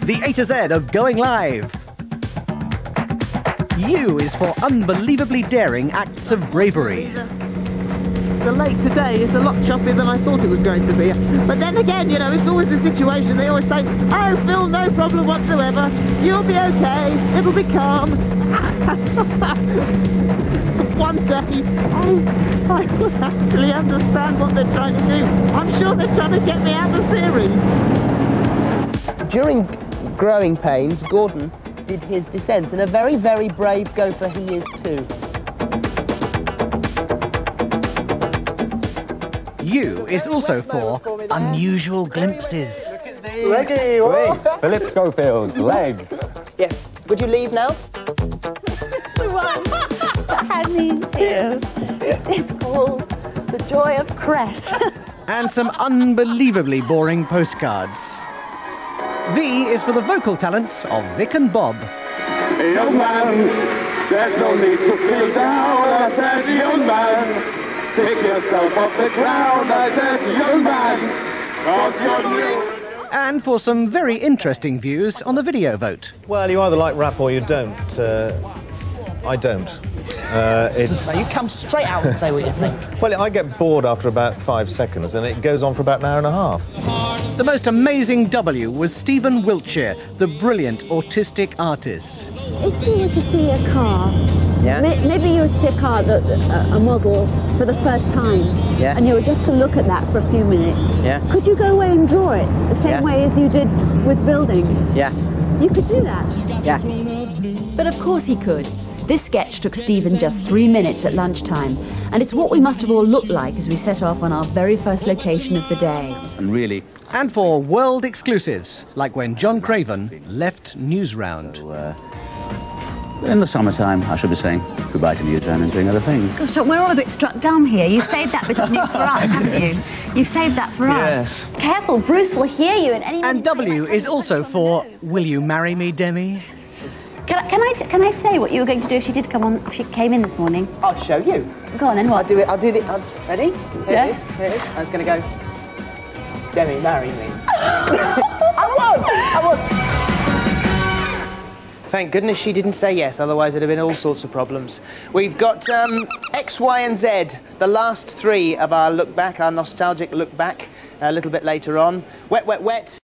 The A to Z of going live. U is for unbelievably daring acts of bravery. The lake today is a lot choppier than I thought it was going to be. But then again, you know, it's always the situation. They always say, oh, Phil, no problem whatsoever. You'll be okay. It'll be calm. One day, I will actually understand what they're trying to do. I'm sure they're trying to get me out of the series. During growing pains, Gordon did his descent, and a very, very brave gopher he is too. U is also for unusual glimpses. Ready? Philip Schofield's legs. Yes. Would you leave now? It's the one that had me in tears. It's called The Joy of Cress. And some unbelievably boring postcards. V is for the vocal talents of Vic and Bob. Hey, young man, there's no need to feel down. I said, young man, pick yourself up the ground. I said, young man, 'cause you're new. And for some very interesting views on the video vote. Well, you either like rap or you don't. I don't. You come straight out and say what you think. Well, I get bored after about 5 seconds, and it goes on for about an hour and a half. The most amazing W was Stephen Wiltshire, the brilliant autistic artist. If you were to see a car, Yeah. maybe you would see a car, a model, for the first time, Yeah. and you were just to look at that for a few minutes. Yeah. Could you go away and draw it the same Yeah. way as you did with buildings? Yeah. You could do that. Yeah. But of course he could. This sketch took Stephen just 3 minutes at lunchtime, and it's what we must have all looked like as we set off on our very first location of the day. And really. And for world exclusives, like when John Craven left Newsround. In the summertime, I should be saying goodbye to Newsround and doing other things. Gosh, we're all a bit struck dumb here. You've saved that bit of news for us, haven't you? You've saved that for us. Careful, Bruce will hear you and anyone... And W is also for Will You Marry Me, Demi? Can I say what you were going to do if she did come on, if she came in this morning? I'll show you. Go on then, what? I'll do it. Ready? Yes. Here it is. I was going to go, Demi, marry me. I was. Thank goodness she didn't say yes, otherwise there'd have been all sorts of problems. We've got X, Y and Z, the last 3 of our look back, our nostalgic look back, a little bit later on. Wet, Wet, Wet,